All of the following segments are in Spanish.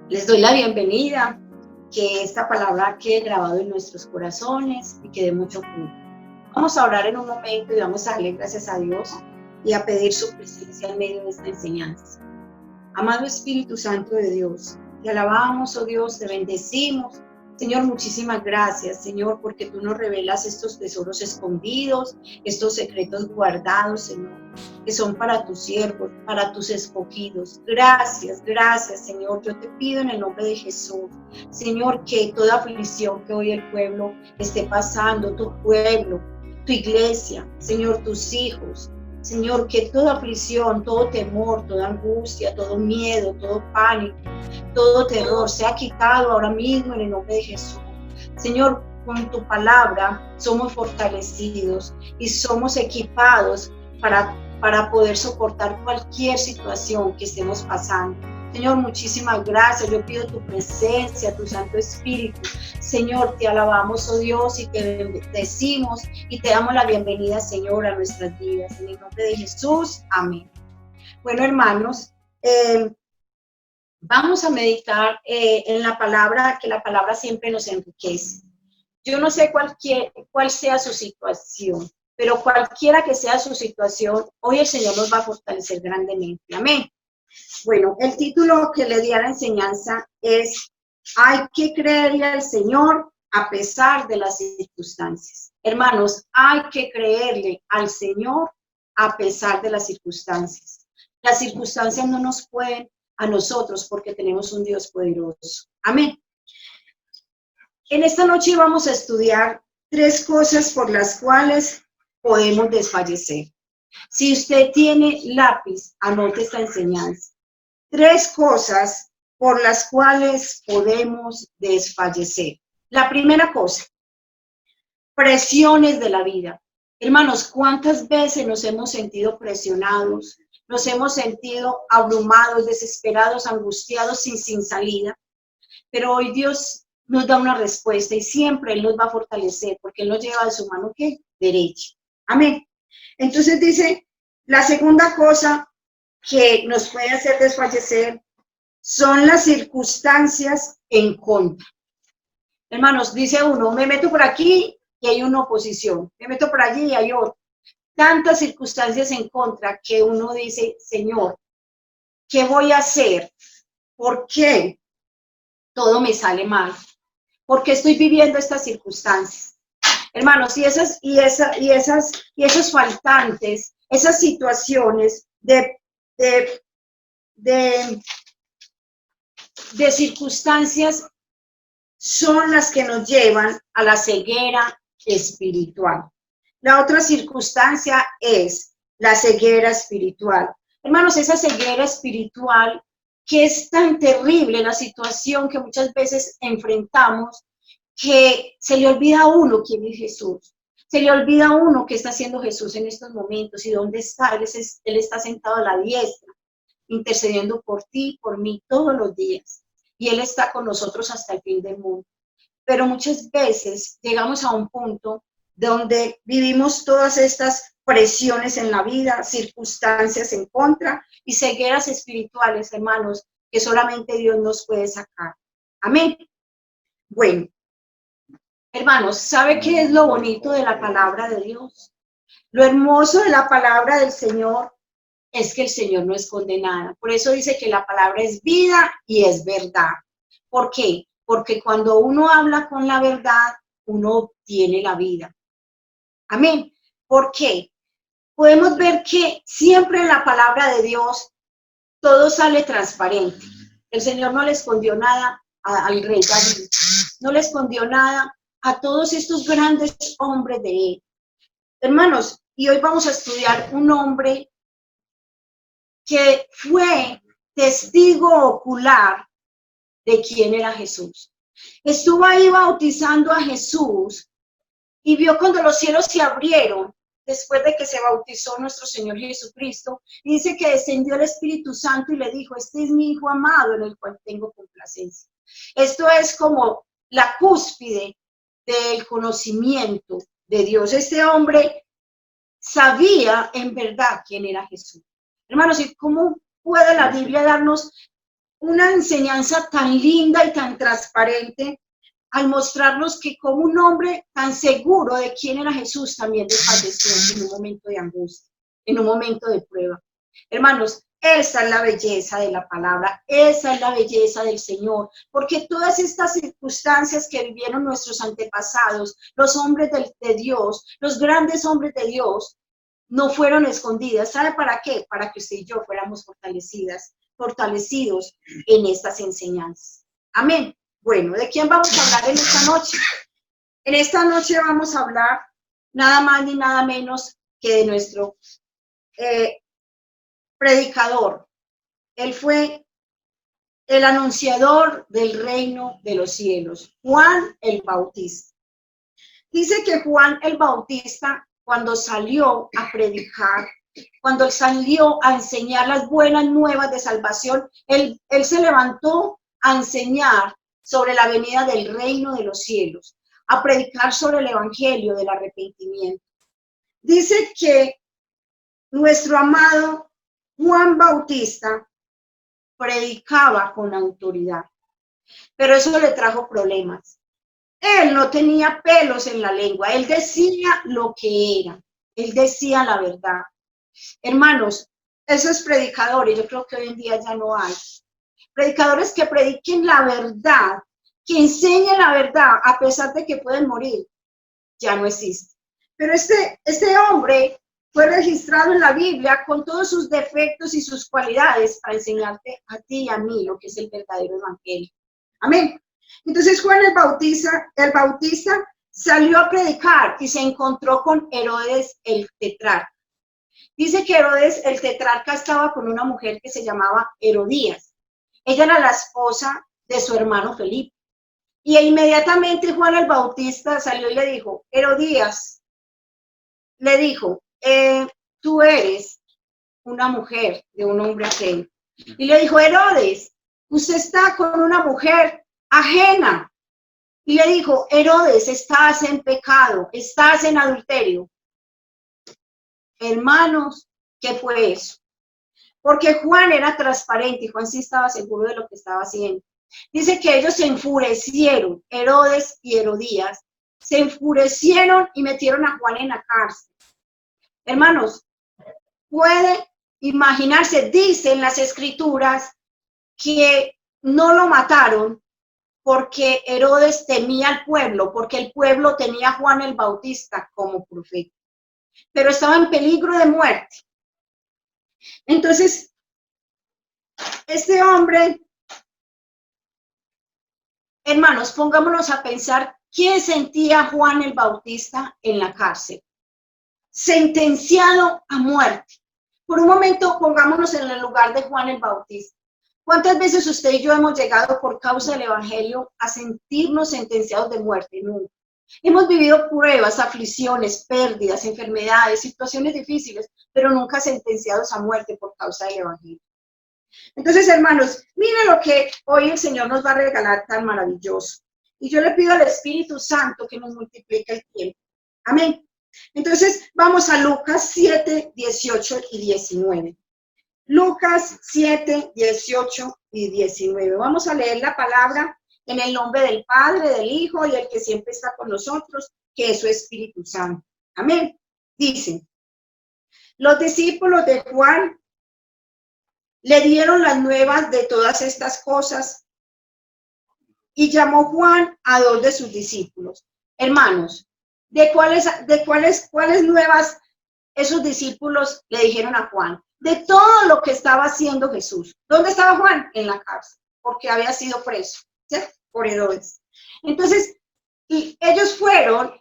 Les doy la bienvenida, que esta palabra quede grabado en nuestros corazones y que dé mucho fruto. Vamos a orar en un momento y vamos a darle gracias a Dios y a pedir su presencia en medio de esta enseñanza. Amado Espíritu Santo de Dios, te alabamos, oh Dios, te bendecimos. Señor, muchísimas gracias, Señor, porque tú nos revelas estos tesoros escondidos, estos secretos guardados, Señor, que son para tus siervos, para tus escogidos. Gracias, gracias, Señor. Yo te pido en el nombre de Jesús, Señor, que toda aflicción que hoy el pueblo esté pasando, tu pueblo, tu iglesia, Señor, tus hijos, Señor, que toda aflicción, todo temor, toda angustia, todo miedo, todo pánico, todo terror sea quitado ahora mismo en el nombre de Jesús. Señor, con tu palabra somos fortalecidos y somos equipados para poder soportar cualquier situación que estemos pasando. Señor, muchísimas gracias. Yo pido tu presencia, tu Santo Espíritu. Señor, te alabamos, oh Dios, y te bendecimos y te damos la bienvenida, Señor, a nuestras vidas. En el nombre de Jesús, amén. Bueno, hermanos, vamos a meditar en la palabra, que la palabra siempre nos enriquece. Yo no sé cuál sea su situación, pero cualquiera que sea su situación, hoy el Señor nos va a fortalecer grandemente. Amén. Bueno, el título que le di a la enseñanza es "Hay que creerle al Señor a pesar de las circunstancias". Hermanos, hay que creerle al Señor a pesar de las circunstancias. Las circunstancias no nos pueden a nosotros porque tenemos un Dios poderoso. Amén. En esta noche vamos a estudiar 3 cosas por las cuales podemos desfallecer. Si usted tiene lápiz, anote esta enseñanza. 3 cosas por las cuales podemos desfallecer. La primera cosa, presiones de la vida. Hermanos, ¿cuántas veces nos hemos sentido presionados? Nos hemos sentido abrumados, desesperados, angustiados, sin salida. Pero hoy Dios nos da una respuesta y siempre Él nos va a fortalecer porque Él nos lleva de su mano, ¿qué? Derecha. Amén. Entonces dice, la segunda cosa que nos puede hacer desfallecer son las circunstancias en contra. Hermanos, dice uno, me meto por aquí y hay una oposición, me meto por allí y hay otra. Tantas circunstancias en contra que uno dice, Señor, ¿qué voy a hacer? ¿Por qué todo me sale mal? ¿Por qué estoy viviendo estas circunstancias? Hermanos, y esos faltantes, esas situaciones de circunstancias son las que nos llevan a la ceguera espiritual. La otra circunstancia es la ceguera espiritual. Hermanos, esa ceguera espiritual que es tan terrible, la situación que muchas veces enfrentamos, que se le olvida a uno quién es Jesús. Se le olvida a uno qué está haciendo Jesús en estos momentos y dónde está. Él está sentado a la diestra, intercediendo por ti, por mí, todos los días. Y Él está con nosotros hasta el fin del mundo. Pero muchas veces llegamos a un punto donde vivimos todas estas presiones en la vida, circunstancias en contra y cegueras espirituales, hermanos, que solamente Dios nos puede sacar. Amén. Bueno, hermanos, ¿sabe qué es lo bonito de la palabra de Dios? Lo hermoso de la palabra del Señor es que el Señor no esconde nada. Por eso dice que la palabra es vida y es verdad. ¿Por qué? Porque cuando uno habla con la verdad, uno obtiene la vida. Amén. ¿Por qué? Podemos ver que siempre en la palabra de Dios todo sale transparente. El Señor no le escondió nada al rey David, no le escondió nada a todos estos grandes hombres de él. Hermanos, y hoy vamos a estudiar un hombre que fue testigo ocular de quién era Jesús. Estuvo ahí bautizando a Jesús y vio cuando los cielos se abrieron después de que se bautizó nuestro Señor Jesucristo, y dice que descendió el Espíritu Santo y le dijo, este es mi Hijo amado en el cual tengo complacencia. Esto es como la cúspide del conocimiento de Dios. Este hombre sabía en verdad quién era Jesús. Hermanos, ¿y cómo puede la Biblia darnos una enseñanza tan linda y tan transparente al mostrarnos que como un hombre tan seguro de quién era Jesús también desfalleció en un momento de angustia, en un momento de prueba. Hermanos, esa es la belleza de la palabra, esa es la belleza del Señor, porque todas estas circunstancias que vivieron nuestros antepasados, los hombres de Dios, los grandes hombres de Dios, no fueron escondidas. ¿Sabe para qué? Para que usted y yo fuéramos fortalecidos en estas enseñanzas. Amén. Bueno, ¿de quién vamos a hablar en esta noche? En esta noche vamos a hablar nada más ni nada menos que de nuestro predicador. Él fue el anunciador del reino de los cielos, Juan el Bautista. Dice que Juan el Bautista, cuando salió a predicar, cuando salió a enseñar las buenas nuevas de salvación, él se levantó a enseñar sobre la venida del reino de los cielos, a predicar sobre el evangelio del arrepentimiento. Dice que nuestro amado Juan Bautista predicaba con autoridad, pero eso le trajo problemas. Él no tenía pelos en la lengua, él decía lo que era, él decía la verdad. Hermanos, esos predicadores, yo creo que hoy en día ya no hay. Predicadores que prediquen la verdad, que enseñen la verdad, a pesar de que pueden morir, ya no existe. Pero este hombre fue registrado en la Biblia con todos sus defectos y sus cualidades para enseñarte a ti y a mí lo que es el verdadero evangelio. Amén. Entonces Juan el Bautista salió a predicar y se encontró con Herodes el tetrarca. Dice que Herodes el tetrarca estaba con una mujer que se llamaba Herodías. Ella era la esposa de su hermano Felipe. Y inmediatamente Juan el Bautista salió y le dijo, Herodías, le dijo, tú eres una mujer de un hombre ajeno. Y le dijo, Herodes, usted está con una mujer ajena. Y le dijo, Herodes, estás en pecado, estás en adulterio. Hermanos, ¿qué fue eso? Porque Juan era transparente y Juan sí estaba seguro de lo que estaba haciendo. Dice que ellos se enfurecieron, Herodes y Herodías, se enfurecieron y metieron a Juan en la cárcel. Hermanos, puede imaginarse, dicen las escrituras, que no lo mataron porque Herodes temía al pueblo, porque el pueblo tenía a Juan el Bautista como profeta, pero estaba en peligro de muerte. Entonces, este hombre, hermanos, pongámonos a pensar, ¿quién sentía Juan el Bautista en la cárcel? Sentenciado a muerte. Por un momento, pongámonos en el lugar de Juan el Bautista. ¿Cuántas veces usted y yo hemos llegado por causa del evangelio a sentirnos sentenciados de muerte? Nunca. Hemos vivido pruebas, aflicciones, pérdidas, enfermedades, situaciones difíciles, pero nunca sentenciados a muerte por causa del evangelio. Entonces, hermanos, miren lo que hoy el Señor nos va a regalar tan maravilloso. Y yo le pido al Espíritu Santo que nos multiplique el tiempo. Amén. Entonces, vamos a Lucas 7, 18 y 19. Lucas 7, 18 y 19. Vamos a leer la palabra en el nombre del Padre, del Hijo y el que siempre está con nosotros, que es su Espíritu Santo. Amén. Dice, los discípulos de Juan le dieron las nuevas de todas estas cosas y llamó Juan a dos de sus discípulos. Hermanos, ¿de cuáles nuevas esos discípulos le dijeron a Juan? De todo lo que estaba haciendo Jesús. ¿Dónde estaba Juan? En la cárcel, porque había sido preso, ¿sí? Por Herodes. Entonces, y ellos fueron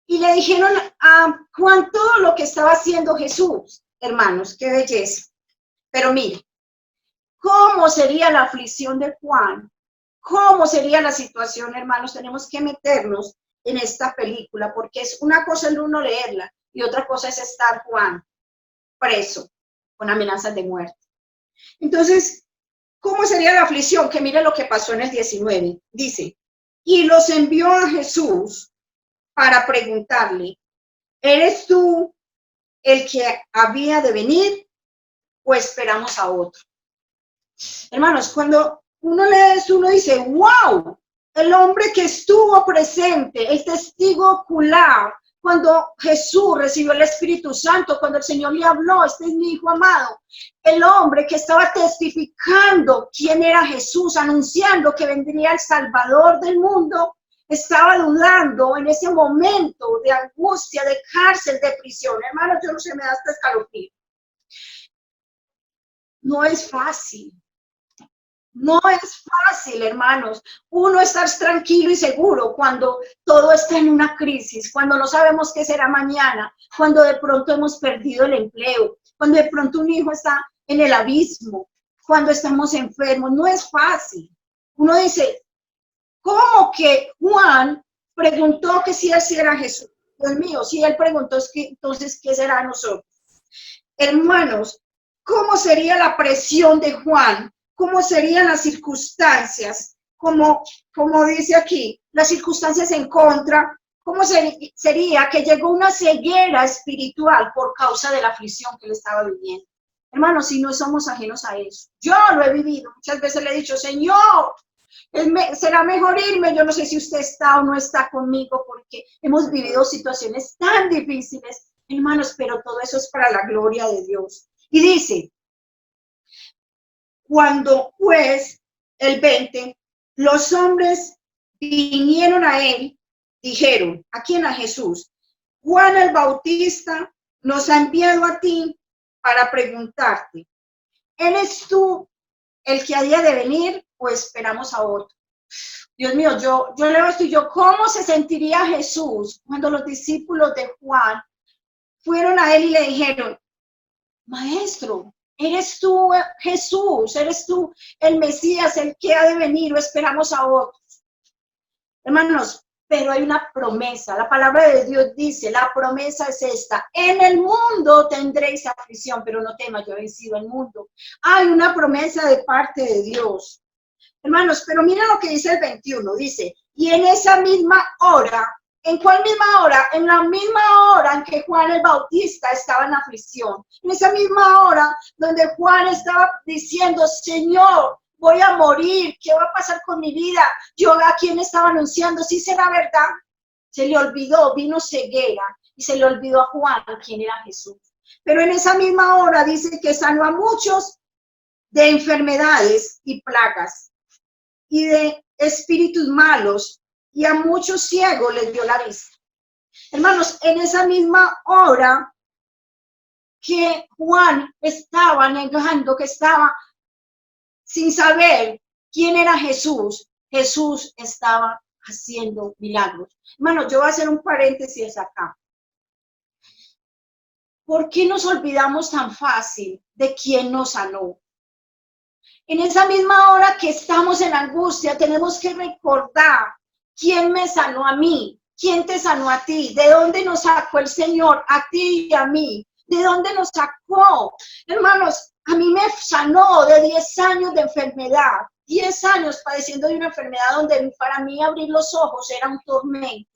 y le dijeron a Juan todo lo que estaba haciendo Jesús. Hermanos, qué belleza. Pero mire, ¿cómo sería la aflicción de Juan? ¿Cómo sería la situación, hermanos? Tenemos que meternos en esta película, porque es una cosa el uno leerla y otra cosa es estar Juan preso con amenazas de muerte. Entonces, ¿cómo sería la aflicción? Que mire lo que pasó en el 19. Dice, y los envió a Jesús para preguntarle, ¿eres tú el que había de venir o esperamos a otro? Hermanos, cuando uno lee esto, uno dice, wow, el hombre que estuvo presente, el testigo ocular, cuando Jesús recibió el Espíritu Santo, cuando el Señor le habló, este es mi hijo amado, el hombre que estaba testificando quién era Jesús, anunciando que vendría el Salvador del mundo, estaba dudando en ese momento de angustia, de cárcel, de prisión. Hermanos, yo no sé, me da hasta escalofrío. No es fácil. No es fácil, hermanos, uno estar tranquilo y seguro cuando todo está en una crisis, cuando no sabemos qué será mañana, cuando de pronto hemos perdido el empleo, cuando de pronto un hijo está en el abismo, cuando estamos enfermos. No es fácil. Uno dice, ¿cómo que Juan preguntó que si él era Jesús? Dios mío, si él preguntó, entonces, ¿qué será nosotros? Hermanos, ¿cómo sería la presión de Juan? ¿Cómo serían las circunstancias? Como dice aquí, las circunstancias en contra. ¿Cómo sería que llegó una ceguera espiritual por causa de la aflicción que él estaba viviendo? Hermanos, si no somos ajenos a eso. Yo lo he vivido. Muchas veces le he dicho, Señor, será mejor irme. Yo no sé si usted está o no está conmigo, porque hemos vivido situaciones tan difíciles, hermanos, pero todo eso es para la gloria de Dios. Y dice, cuando pues, el 20, los hombres vinieron a él, dijeron, ¿a quién? A Jesús. Juan el Bautista nos ha enviado a ti para preguntarte, ¿eres tú el que había de venir o esperamos a otro? Dios mío, yo leo esto y yo, ¿cómo se sentiría Jesús cuando los discípulos de Juan fueron a él y le dijeron, Maestro, ¿eres tú Jesús? ¿Eres tú el Mesías, el que ha de venir o esperamos a otros? Hermanos, pero hay una promesa. La palabra de Dios dice, la promesa es esta. En el mundo tendréis aflicción, pero no temas, yo he vencido el mundo. Hay una promesa de parte de Dios. Hermanos, pero miren lo que dice el 21. Dice, y en esa misma hora, ¿en cuál misma hora? En la misma hora en que Juan el Bautista estaba en aflicción. En esa misma hora donde Juan estaba diciendo, Señor, voy a morir, ¿qué va a pasar con mi vida? Yo a quién estaba anunciando, ¿sí será verdad? Se le olvidó, vino ceguera y se le olvidó a Juan quién era Jesús. Pero en esa misma hora dice que sanó a muchos de enfermedades y plagas y de espíritus malos, y a muchos ciegos les dio la vista. Hermanos, en esa misma hora que Juan estaba negando, que estaba sin saber quién era Jesús, Jesús estaba haciendo milagros. Hermanos, yo voy a hacer un paréntesis acá. ¿Por qué nos olvidamos tan fácil de quién nos sanó? En esa misma hora que estamos en angustia, tenemos que recordar quién me sanó a mí, quién te sanó a ti, de dónde nos sacó el Señor, a ti y a mí, de dónde nos sacó. Hermanos, a mí me sanó de 10 años de enfermedad, 10 años padeciendo de una enfermedad donde para mí abrir los ojos era un tormento.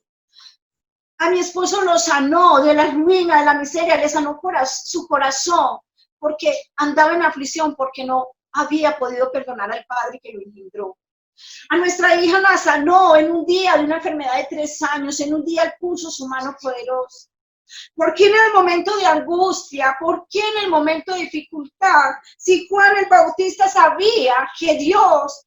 A mi esposo lo sanó de la ruina, de la miseria, le sanó su corazón, porque andaba en aflicción, porque no había podido perdonar al padre que lo engendró. A nuestra hija la sanó en un día de una enfermedad de 3 años, en un día él puso su mano poderosa. ¿Por qué en el momento de angustia? ¿Por qué en el momento de dificultad? Si Juan el Bautista sabía que Dios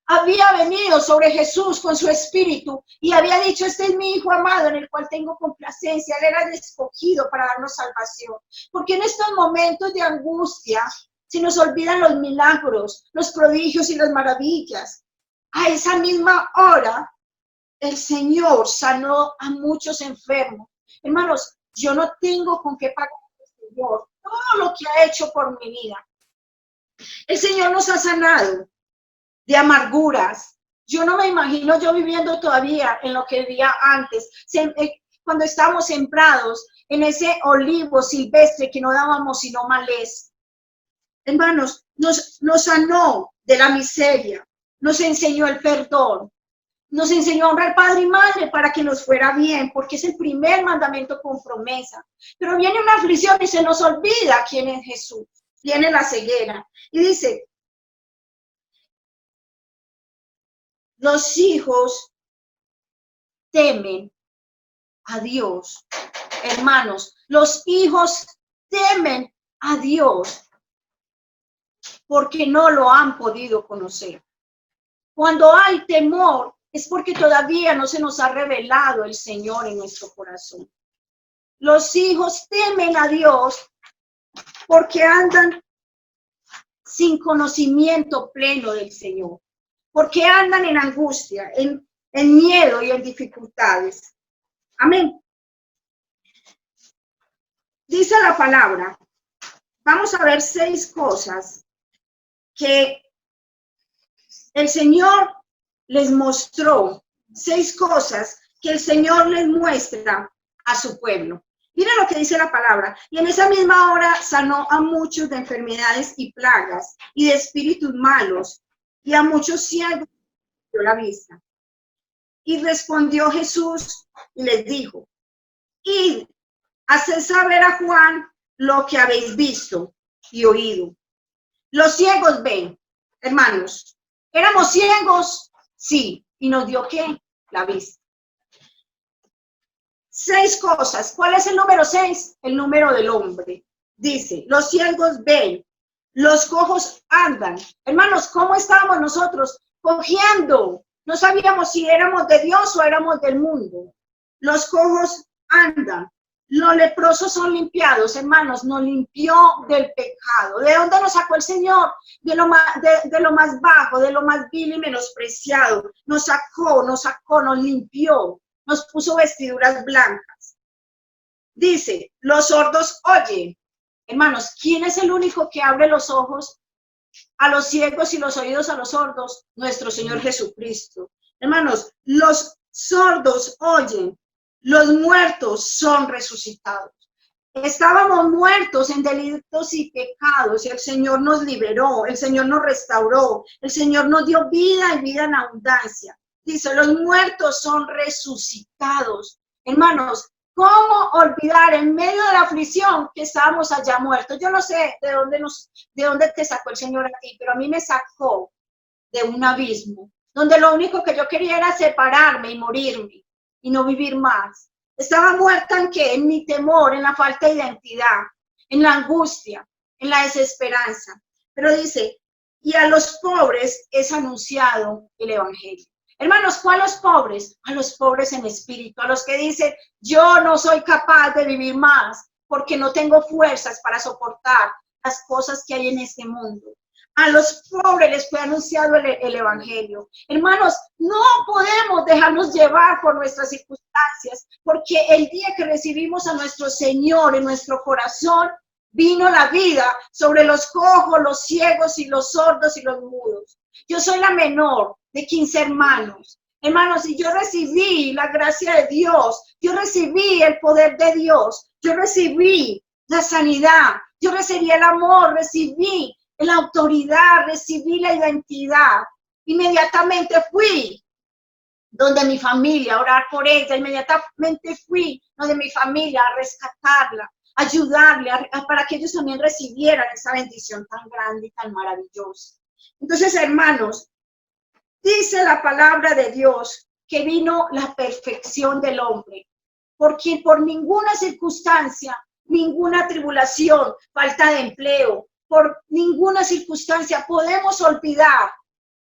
había venido sobre Jesús con su espíritu y había dicho, este es mi hijo amado en el cual tengo complacencia, él era el escogido para darnos salvación. Porque en estos momentos de angustia se nos olvidan los milagros, los prodigios y las maravillas. A esa misma hora el Señor sanó a muchos enfermos. Hermanos, yo no tengo con qué pagar al Señor todo lo que ha hecho por mi vida. El Señor nos ha sanado de amarguras. Yo no me imagino yo viviendo todavía en lo que vivía antes, cuando estábamos sembrados en ese olivo silvestre que no dábamos sino maleza. Hermanos, nos sanó de la miseria, nos enseñó el perdón, nos enseñó a honrar padre y madre para que nos fuera bien, porque es el primer mandamiento con promesa. Pero viene una aflicción y se nos olvida quién es Jesús. viene la ceguera. Y dice, los hijos temen a Dios. Hermanos, los hijos temen a Dios porque no lo han podido conocer. Cuando hay temor, es porque todavía no se nos ha revelado el Señor en nuestro corazón. Los hijos temen a Dios porque andan sin conocimiento pleno del Señor, porque andan en angustia, en miedo y en dificultades. Amén. Dice la palabra, vamos a ver 6 cosas que el Señor les mostró, 6 cosas que el Señor les muestra a su pueblo. Miren lo que dice la palabra. Y en esa misma hora sanó a muchos de enfermedades y plagas y de espíritus malos, y a muchos ciegos dio la vista. Y respondió Jesús y les dijo, id, haced saber a Juan lo que habéis visto y oído. Los ciegos ven, hermanos. ¿Éramos ciegos? Sí. ¿Y nos dio qué? La vista. 6 cosas. ¿Cuál es el número 6? El número del hombre. Dice, los ciegos ven, los cojos andan. Hermanos, ¿cómo estábamos nosotros? Cojeando. No sabíamos si éramos de Dios o éramos del mundo. Los cojos andan. Los leprosos son limpiados, hermanos, nos limpió del pecado. ¿De dónde nos sacó el Señor? De lo más bajo, de lo más vil y menospreciado. Nos sacó, nos limpió, nos puso vestiduras blancas. Dice, los sordos oyen. Hermanos, ¿quién es el único que abre los ojos a los ciegos y los oídos a los sordos? Nuestro Señor Jesucristo. Hermanos, los sordos oyen. Los muertos son resucitados. Estábamos muertos en delitos y pecados y el Señor nos liberó, el Señor nos restauró, el Señor nos dio vida y vida en abundancia. Dice, los muertos son resucitados. Hermanos, ¿cómo olvidar en medio de la aflicción que estábamos allá muertos? Yo no sé de dónde te sacó el Señor a ti, pero a mí me sacó de un abismo, donde lo único que yo quería era separarme y morirme y no vivir más. Estaba muerta en qué? En mi temor, en la falta de identidad, en la angustia, en la desesperanza. Pero dice, y a los pobres es anunciado el evangelio. Hermanos, ¿cuál a los pobres? A los pobres en espíritu, a los que dicen, yo no soy capaz de vivir más porque no tengo fuerzas para soportar las cosas que hay en este mundo. A los pobres les fue anunciado el evangelio. Hermanos, no podemos dejarnos llevar por nuestras circunstancias, porque el día que recibimos a nuestro Señor en nuestro corazón, vino la vida sobre los cojos, los ciegos y los sordos y los mudos. Yo soy la menor de 15 hermanos. Hermanos, y yo recibí la gracia de Dios, yo recibí el poder de Dios, yo recibí la sanidad, yo recibí el amor, recibí la autoridad, recibí la identidad. Inmediatamente fui donde mi familia, a orar por ella. Inmediatamente fui donde mi familia, a rescatarla, a ayudarle, para que ellos también recibieran esa bendición tan grande y tan maravillosa. Entonces, hermanos, dice la palabra de Dios que vino la perfección del hombre, porque por ninguna circunstancia, ninguna tribulación, falta de empleo, por ninguna circunstancia podemos olvidar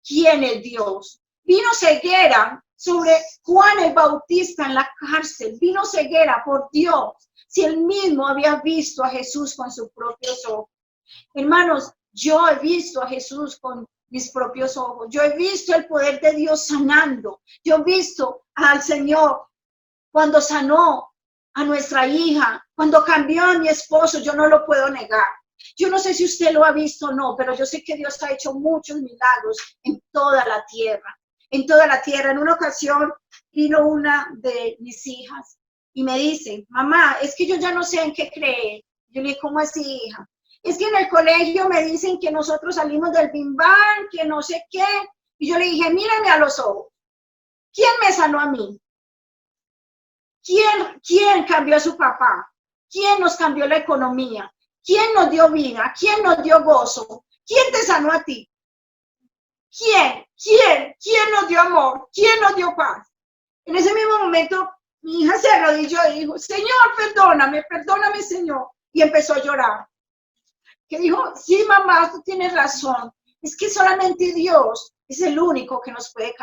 quién es Dios. Vino ceguera sobre Juan el Bautista en la cárcel, vino ceguera por Dios, si él mismo había visto a Jesús con sus propios ojos. Hermanos, yo he visto a Jesús con mis propios ojos, yo he visto el poder de Dios sanando, yo he visto al Señor cuando sanó a nuestra hija, cuando cambió a mi esposo, yo no lo puedo negar. Yo no sé si usted lo ha visto o no, pero yo sé que Dios ha hecho muchos milagros en toda la tierra, en toda la tierra. En una ocasión vino una de mis hijas y me dice, mamá, es que yo ya no sé en qué creer. Yo le dije, ¿cómo así, hija? Es que en el colegio me dicen que nosotros salimos del bimbán, que no sé qué. Y yo le dije, mírame a los ojos. ¿Quién me sanó a mí? ¿Quién cambió a su papá? ¿Quién nos cambió la economía? ¿Quién nos dio vida? ¿Quién nos dio gozo? ¿Quién te sanó a ti? ¿Quién? ¿Quién nos dio amor? ¿Quién nos dio paz? En ese mismo momento, mi hija se arrodilló y dijo, Señor, perdóname, perdóname, Señor. Y empezó a llorar. Que dijo, sí, mamá, tú tienes razón. Es que solamente Dios es el único que nos puede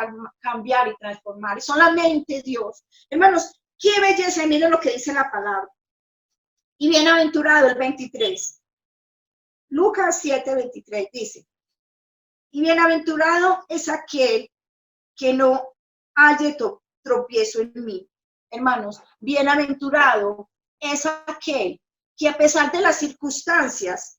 cambiar y transformar. Solamente Dios. Hermanos, qué belleza. Miren lo que dice la palabra. Y bienaventurado el 23. Lucas 7:23 dice, y bienaventurado es aquel que no halle tropiezo en mí. Hermanos, bienaventurado es aquel que a pesar de las circunstancias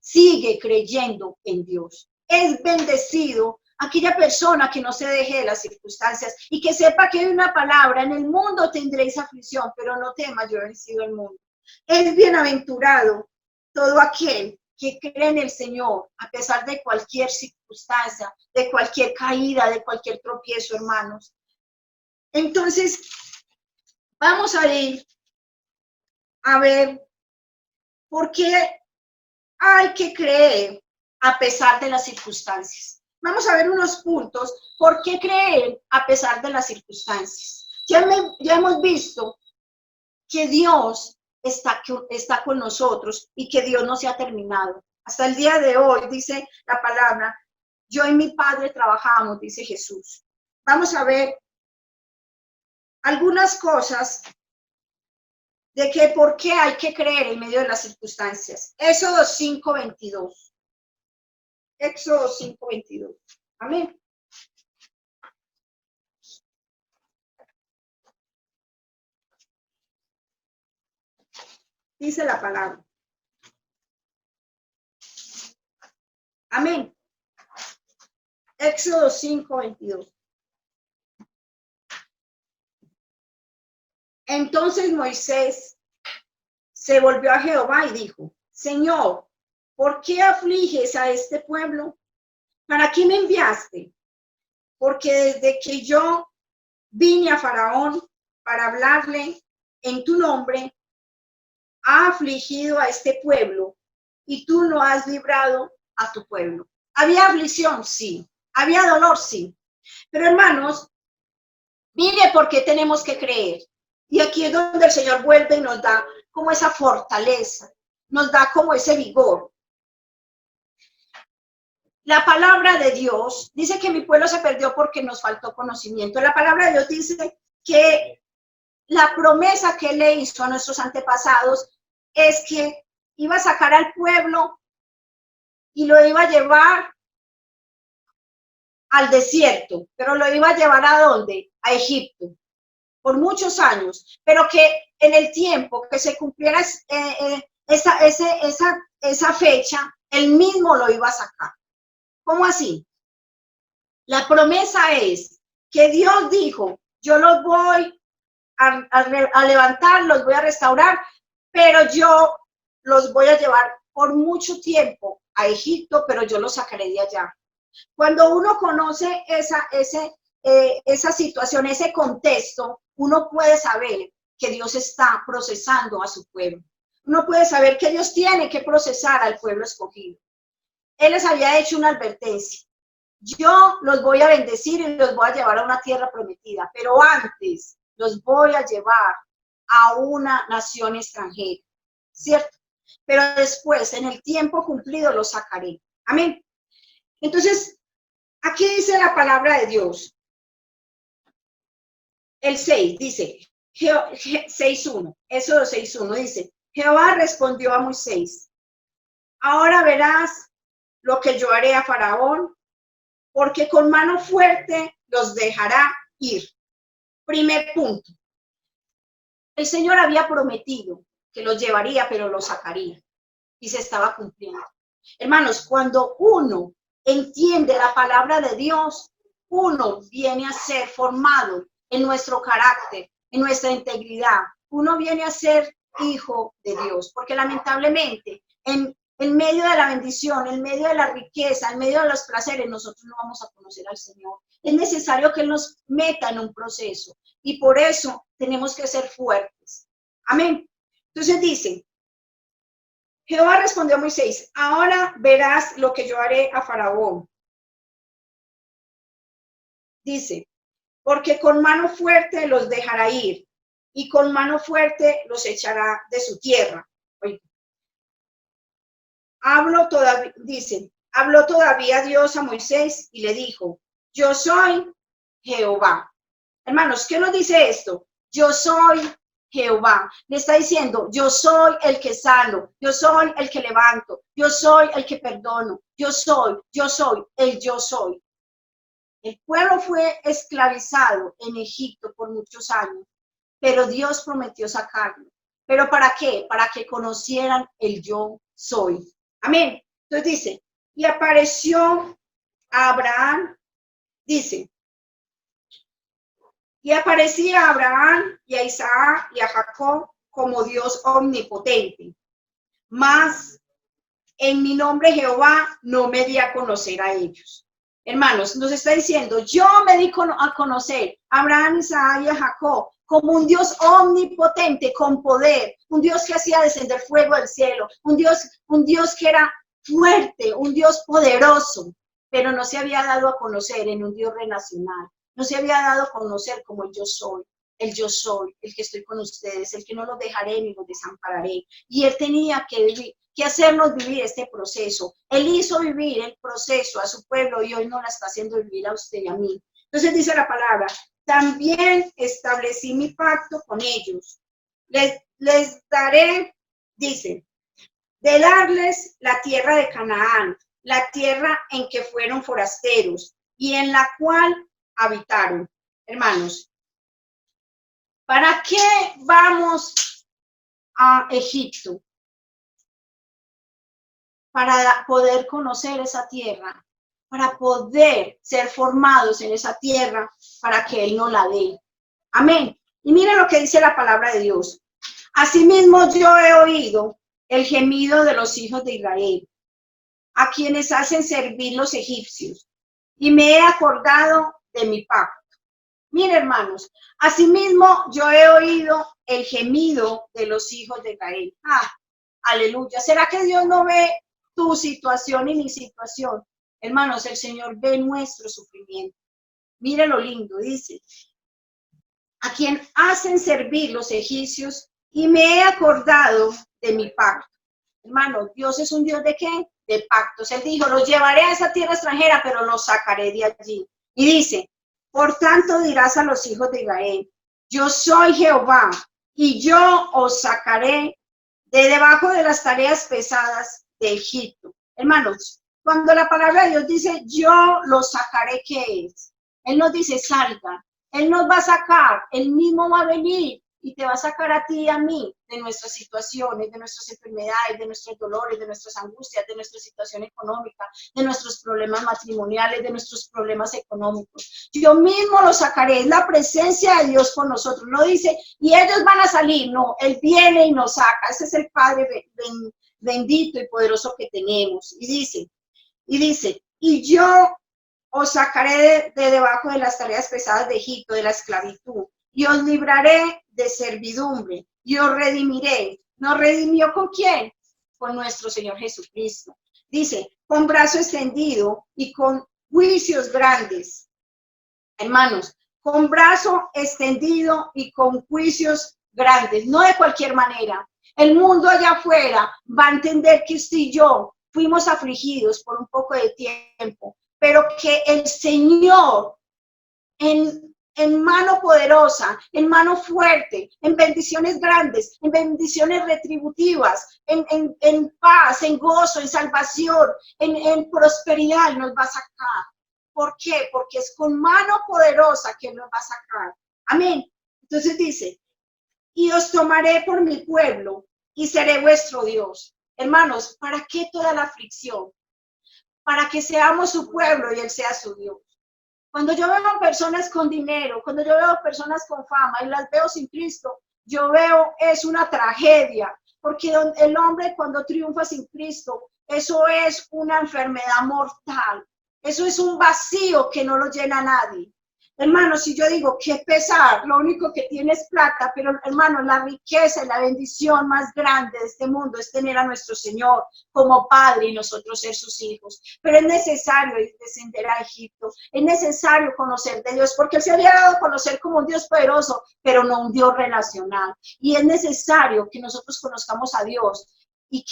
sigue creyendo en Dios. Es bendecido aquella persona que no se deje de las circunstancias y que sepa que hay una palabra, en el mundo tendréis aflicción, pero no temas, yo he vencido el mundo. Es bienaventurado todo aquel que cree en el Señor, a pesar de cualquier circunstancia, de cualquier caída, de cualquier tropiezo, hermanos. Entonces, vamos a ir a ver por qué hay que creer a pesar de las circunstancias. Vamos a ver unos puntos, ¿por qué creer a pesar de las circunstancias? Ya hemos visto que Dios está con nosotros y que Dios no se ha terminado. Hasta el día de hoy, dice la palabra, yo y mi Padre trabajamos, dice Jesús. Vamos a ver algunas cosas de que por qué hay que creer en medio de las circunstancias. Éxodo 5:22. Éxodo 5:22. Amén. Dice la palabra. Amén. Éxodo 5:22. Entonces Moisés se volvió a Jehová y dijo, Señor, ¿por qué afliges a este pueblo? ¿Para qué me enviaste? Porque desde que yo vine a Faraón para hablarle en tu nombre, ha afligido a este pueblo y tú no has librado a tu pueblo. ¿Había aflicción? Sí. ¿Había dolor? Sí. Pero hermanos, mire por qué tenemos que creer. Y aquí es donde el Señor vuelve y nos da como esa fortaleza, nos da como ese vigor. La palabra de Dios dice que mi pueblo se perdió porque nos faltó conocimiento. La palabra de Dios dice que la promesa que Él le hizo a nuestros antepasados es que iba a sacar al pueblo y lo iba a llevar al desierto, pero lo iba a llevar ¿a dónde? A Egipto, por muchos años, pero que en el tiempo que se cumpliera esa fecha, Él mismo lo iba a sacar. ¿Cómo así? La promesa es que Dios dijo, yo los voy a levantar, los voy a restaurar, pero yo los voy a llevar por mucho tiempo a Egipto, pero yo los sacaré de allá. Cuando uno conoce esa situación, ese contexto, uno puede saber que Dios está procesando a su pueblo. Uno puede saber que Dios tiene que procesar al pueblo escogido. Él les había hecho una advertencia. Yo los voy a bendecir y los voy a llevar a una tierra prometida, pero antes los voy a llevar a una nación extranjera, ¿cierto? Pero después, en el tiempo cumplido, los sacaré. Amén. Entonces, aquí dice la palabra de Dios. El 6 dice, 6:1, Éxodo 6:1 dice, Jehová respondió a Moisés, ahora verás lo que yo haré a Faraón, porque con mano fuerte los dejará ir. Primer punto. El Señor había prometido que los llevaría, pero los sacaría. Y se estaba cumpliendo. Hermanos, cuando uno entiende la palabra de Dios, uno viene a ser formado en nuestro carácter, en nuestra integridad. Uno viene a ser hijo de Dios, porque lamentablemente en medio de la bendición, en medio de la riqueza, en medio de los placeres, nosotros no vamos a conocer al Señor. Es necesario que Él nos meta en un proceso y por eso tenemos que ser fuertes. Amén. Entonces dice, Jehová respondió a Moisés, ahora verás lo que yo haré a Faraón. Dice, porque con mano fuerte los dejará ir y con mano fuerte los echará de su tierra. Oye, habló todavía Dios a Moisés y le dijo, yo soy Jehová. Hermanos, ¿qué nos dice esto? Yo soy Jehová. Le está diciendo, yo soy el que sano, yo soy el que levanto, yo soy el que perdono, yo soy, el yo soy. El pueblo fue esclavizado en Egipto por muchos años, pero Dios prometió sacarlo. ¿Pero para qué? Para que conocieran el yo soy. Amén. Entonces dice, y apareció a Abraham, dice, y aparecía a Abraham y a Isaac y a Jacob como Dios omnipotente. Mas en mi nombre Jehová no me di a conocer a ellos. Hermanos, nos está diciendo, yo me di a conocer a Abraham, Isaac y a Jacob como un Dios omnipotente, con poder, un Dios que hacía descender fuego del cielo, un Dios que era fuerte, un Dios poderoso, pero no se había dado a conocer en un Dios relacional, no se había dado a conocer como el yo soy, el que estoy con ustedes, el que no los dejaré ni los desampararé. Y él tenía que hacernos vivir este proceso. Él hizo vivir el proceso a su pueblo y hoy no la está haciendo vivir a usted y a mí. Entonces dice la palabra, también establecí mi pacto con ellos. Les daré, dice, de darles la tierra de Canaán, la tierra en que fueron forasteros y en la cual habitaron. Hermanos, ¿para qué vamos a Egipto? Para poder conocer esa tierra, para poder ser formados en esa tierra, para que Él nos la dé. Amén. Y miren lo que dice la palabra de Dios. Asimismo yo he oído el gemido de los hijos de Israel, a quienes hacen servir los egipcios, y me he acordado de mi pacto. Miren, hermanos, asimismo yo he oído el gemido de los hijos de Israel. Aleluya. ¿Será que Dios no ve tu situación y mi situación? Hermanos, el Señor ve nuestro sufrimiento. Mire lo lindo, dice, a quien hacen servir los egipcios y me he acordado de mi pacto. Hermano, Dios es un Dios de ¿qué? De pactos. Él dijo, los llevaré a esa tierra extranjera, pero los sacaré de allí. Y dice, por tanto dirás a los hijos de Israel, yo soy Jehová y yo os sacaré de debajo de las tareas pesadas de Egipto. Hermanos, cuando la palabra de Dios dice, yo los sacaré, ¿qué es? Él nos dice, salgan. Él nos va a sacar, Él mismo va a venir y te va a sacar a ti y a mí de nuestras situaciones, de nuestras enfermedades, de nuestros dolores, de nuestras angustias, de nuestra situación económica, de nuestros problemas matrimoniales, de nuestros problemas económicos. Yo mismo los sacaré, es la presencia de Dios con nosotros. No dice, y ellos van a salir, no, Él viene y nos saca. Ese es el Padre bendito y poderoso que tenemos. Y dice, y yo os sacaré de debajo de las tareas pesadas de Egipto, de la esclavitud, y os libraré de servidumbre, y os redimiré. ¿Nos redimió con quién? Con nuestro Señor Jesucristo. Dice, con brazo extendido y con juicios grandes. Hermanos, con brazo extendido y con juicios grandes, no de cualquier manera. El mundo allá afuera va a entender que usted y yo fuimos afligidos por un poco de tiempo, pero que el Señor en mano poderosa, en mano fuerte, en bendiciones grandes, en bendiciones retributivas, en paz, en gozo, en salvación, en prosperidad nos va a sacar. ¿Por qué? Porque es con mano poderosa que nos va a sacar. Amén. Entonces dice, y os tomaré por mi pueblo y seré vuestro Dios. Hermanos, ¿para qué toda la aflicción? Para que seamos su pueblo y Él sea su Dios. Cuando yo veo a personas con dinero, cuando yo veo a personas con fama y las veo sin Cristo, yo veo es una tragedia, porque el hombre cuando triunfa sin Cristo, eso es una enfermedad mortal, eso es un vacío que no lo llena nadie. Hermano, si yo digo qué pesar, lo único que tiene es plata, pero hermano, la riqueza y la bendición más grande de este mundo es tener a nuestro Señor como Padre y nosotros ser sus hijos. Pero es necesario descender a Egipto, es necesario conocer de Dios, porque Él se había dado a conocer como un Dios poderoso, pero no un Dios relacional. Y es necesario que nosotros conozcamos a Dios y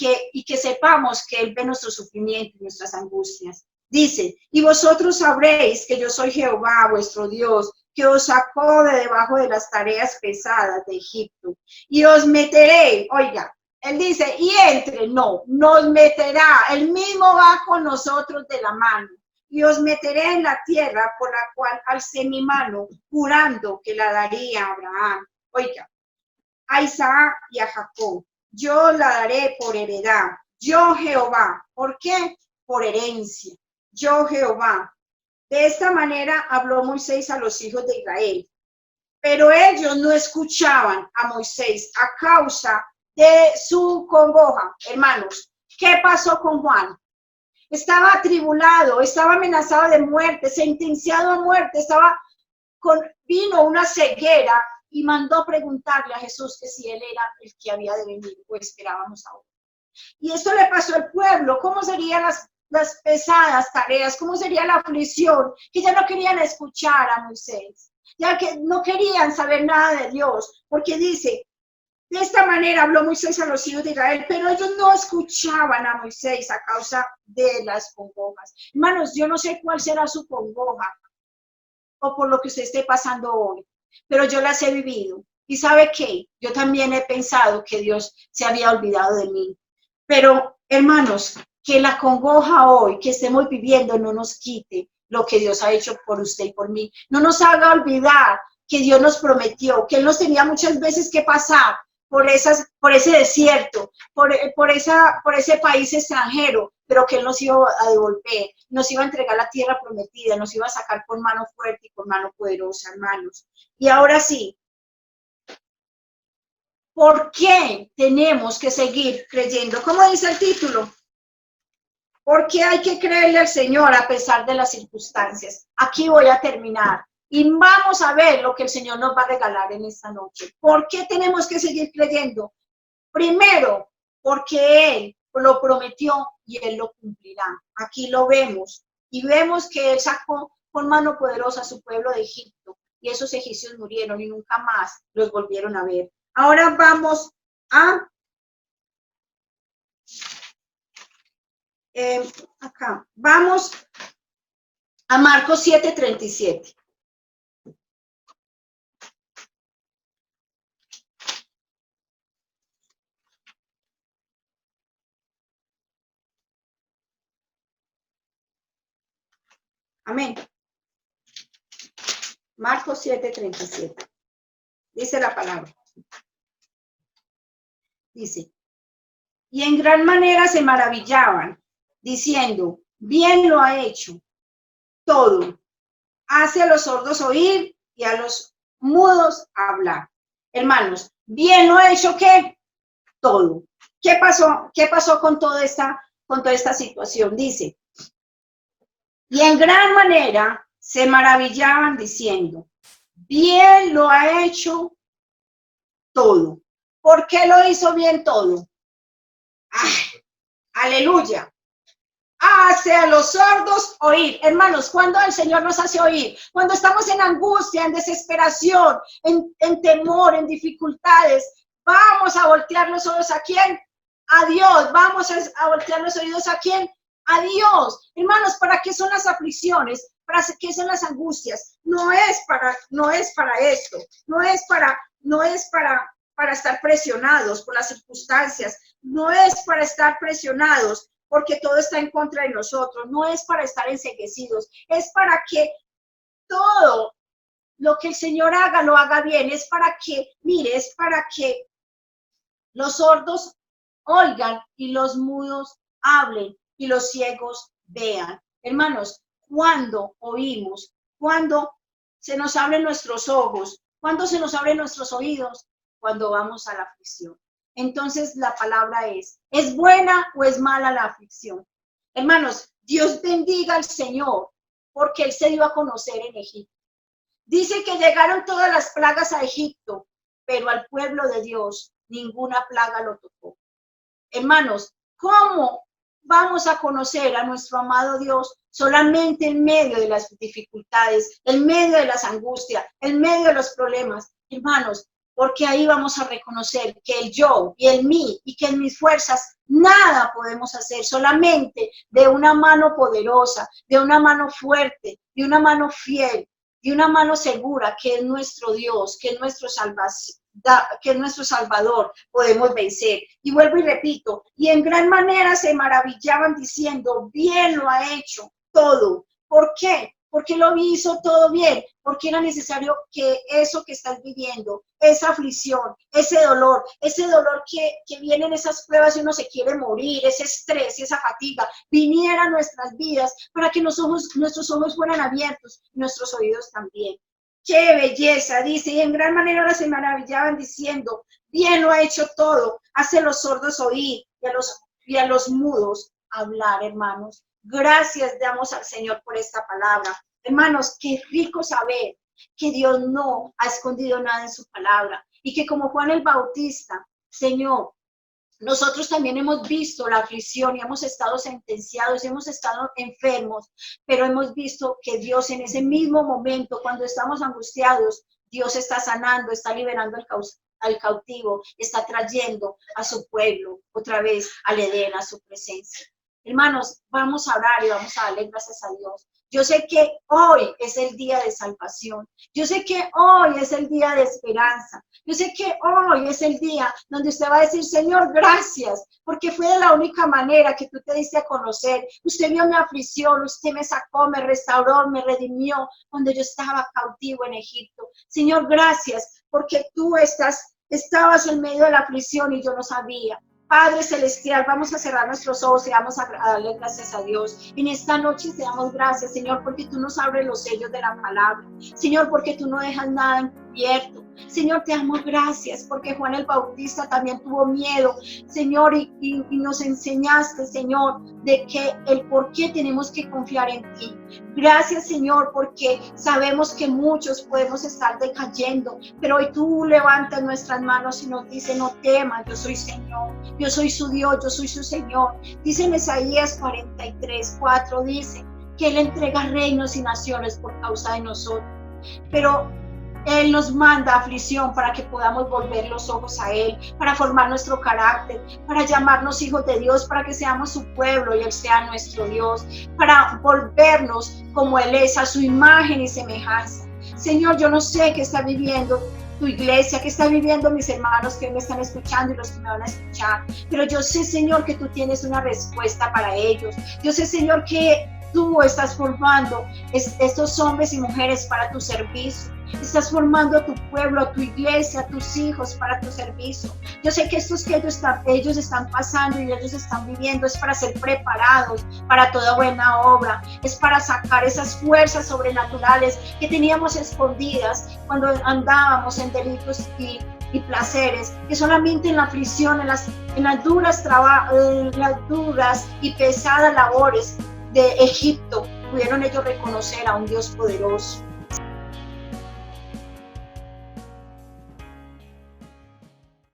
que sepamos que Él ve nuestro sufrimiento y nuestras angustias. Dice, y vosotros sabréis que yo soy Jehová, vuestro Dios, que os sacó de debajo de las tareas pesadas de Egipto. Y os meteré, oiga, él dice, y entre, no, nos meterá, él mismo va con nosotros de la mano. Y os meteré en la tierra por la cual alcé mi mano, jurando que la daría a Abraham. Oiga, a Isaac y a Jacob. Yo la daré por heredad. Yo Jehová. ¿Por qué? Por herencia. Yo Jehová. De esta manera habló Moisés a los hijos de Israel. Pero ellos no escuchaban a Moisés a causa de su congoja. Hermanos, ¿qué pasó con Juan? Estaba atribulado, estaba amenazado de muerte, sentenciado a muerte, vino una ceguera y mandó preguntarle a Jesús que si él era el que había de venir o esperábamos ahora. Y esto le pasó al pueblo. ¿Cómo serían las pesadas tareas? ¿Cómo sería la aflicción? Que ya no querían escuchar a Moisés, ya que no querían saber nada de Dios, porque dice, de esta manera habló Moisés a los hijos de Israel, pero ellos no escuchaban a Moisés a causa de las congojas. Hermanos, yo no sé cuál será su congoja o por lo que usted esté pasando hoy, pero yo las he vivido. ¿Y sabe qué? Yo también he pensado que Dios se había olvidado de mí. Pero, hermanos, que la congoja hoy que estemos viviendo no nos quite lo que Dios ha hecho por usted y por mí. No nos haga olvidar que Dios nos prometió, que Él nos tenía muchas veces que pasar por ese desierto, por ese país extranjero, pero que Él nos iba a devolver, nos iba a entregar la tierra prometida, nos iba a sacar con mano fuerte y con mano poderosa, hermanos. Y ahora sí, ¿por qué tenemos que seguir creyendo? ¿Cómo dice el título? ¿Por qué hay que creerle al Señor a pesar de las circunstancias? Aquí voy a terminar. Y vamos a ver lo que el Señor nos va a regalar en esta noche. ¿Por qué tenemos que seguir creyendo? Primero, porque Él lo prometió y Él lo cumplirá. Aquí lo vemos. Y vemos que Él sacó con mano poderosa a su pueblo de Egipto. Y esos egipcios murieron y nunca más los volvieron a ver. Ahora vamos a acá. Vamos a Marcos 7:37. Amén. Marcos 7:37. Dice la palabra. Dice, y en gran manera se maravillaban, diciendo, bien lo ha hecho todo. Hace a los sordos oír y a los mudos hablar. Hermanos, bien lo ha hecho ¿qué? Todo. ¿Qué pasó? ¿Qué pasó con toda esta situación? Dice, y en gran manera se maravillaban diciendo, bien lo ha hecho todo. ¿Por qué lo hizo bien todo? ¡Ay! Aleluya. Hace a los sordos oír. Hermanos, ¿cuándo el Señor nos hace oír? Cuando estamos en angustia, en desesperación, en temor, en dificultades. Vamos a voltear los ojos ¿a quién? A Dios. Vamos a voltear los oídos ¿a quién? A Dios. Hermanos, ¿para qué son las aflicciones? ¿Para qué son las angustias? No es para esto. No es para estar presionados por las circunstancias. No es para estar presionados porque todo está en contra de nosotros. No es para estar enceguecidos. Es para que todo lo que el Señor haga, lo haga bien. Es para que, mire, es para que los sordos oigan y los mudos hablen y los ciegos vean. Hermanos, ¿cuándo oímos? ¿Cuándo se nos abren nuestros ojos? ¿Cuándo se nos abren nuestros oídos? Cuando vamos a la aflicción. Entonces la palabra ¿es buena o es mala la aflicción? Hermanos, Dios bendiga al Señor porque Él se dio a conocer en Egipto. Dice que llegaron todas las plagas a Egipto, pero al pueblo de Dios ninguna plaga lo tocó. Hermanos, ¿cómo vamos a conocer a nuestro amado Dios? Solamente en medio de las dificultades, en medio de las angustias, en medio de los problemas. Hermanos, porque ahí vamos a reconocer que el yo y el mí y que en mis fuerzas nada podemos hacer, solamente de una mano poderosa, de una mano fuerte, de una mano fiel, de una mano segura que es nuestro Dios, que es nuestro Salvador, podemos vencer. Y vuelvo y repito, y en gran manera se maravillaban diciendo, bien lo ha hecho todo. ¿Por qué? Porque lo hizo todo bien, porque era necesario que eso que estás viviendo, esa aflicción, ese dolor que viene en esas pruebas y uno se quiere morir, ese estrés, esa fatiga, viniera a nuestras vidas para que nuestros ojos fueran abiertos, nuestros oídos también. ¡Qué belleza! Dice, y en gran manera ahora se maravillaban diciendo, bien lo ha hecho todo, hace a los sordos oír y a los mudos hablar, hermanos. Gracias damos al Señor por esta palabra. Hermanos, qué rico saber que Dios no ha escondido nada en su palabra y que como Juan el Bautista, Señor, nosotros también hemos visto la aflicción y hemos estado sentenciados, hemos estado enfermos, pero hemos visto que Dios en ese mismo momento, cuando estamos angustiados, Dios está sanando, está liberando al cautivo, está trayendo a su pueblo otra vez al Edén, a su presencia. Hermanos, vamos a orar y vamos a darle gracias a Dios. Yo sé que hoy es el día de salvación. Yo sé que hoy es el día de esperanza. Yo sé que hoy es el día donde usted va a decir, Señor, gracias, porque fue de la única manera que tú te diste a conocer. Usted vio mi aflicción, usted me sacó, me restauró, me redimió cuando yo estaba cautivo en Egipto. Señor, gracias, porque tú estabas en medio de la aflicción y yo no sabía. Padre Celestial, vamos a cerrar nuestros ojos y vamos a darle gracias a Dios. En esta noche te damos gracias, Señor, porque tú nos abres los sellos de la palabra. Señor, porque tú no dejas nada encubierto. Señor, te damos gracias porque Juan el Bautista también tuvo miedo, Señor, y nos enseñaste, Señor, de que el por qué tenemos que confiar en ti. Gracias, Señor, porque sabemos que muchos podemos estar decayendo, pero hoy tú levantas nuestras manos y nos dices, no temas, yo soy Señor, yo soy su Dios, yo soy su Señor. Dice en Isaías 43:4, dice que Él entrega reinos y naciones por causa de nosotros, pero Él nos manda aflicción para que podamos volver los ojos a Él, para formar nuestro carácter, para llamarnos hijos de Dios, para que seamos su pueblo y Él sea nuestro Dios, para volvernos como Él es, a su imagen y semejanza. Señor, yo no sé qué está viviendo tu iglesia, qué está viviendo mis hermanos que me están escuchando y los que me van a escuchar, pero yo sé, Señor, que tú tienes una respuesta para ellos. Yo sé, Señor, que tú estás formando estos hombres y mujeres para tu servicio. Estás formando a tu pueblo, a tu iglesia, a tus hijos para tu servicio. Yo sé que estos que ellos están pasando y ellos están viviendo es para ser preparados para toda buena obra. Es para sacar esas fuerzas sobrenaturales que teníamos escondidas cuando andábamos en delitos y placeres, que solamente en la aflicción, en las duras y pesadas labores de Egipto pudieron ellos reconocer a un Dios poderoso.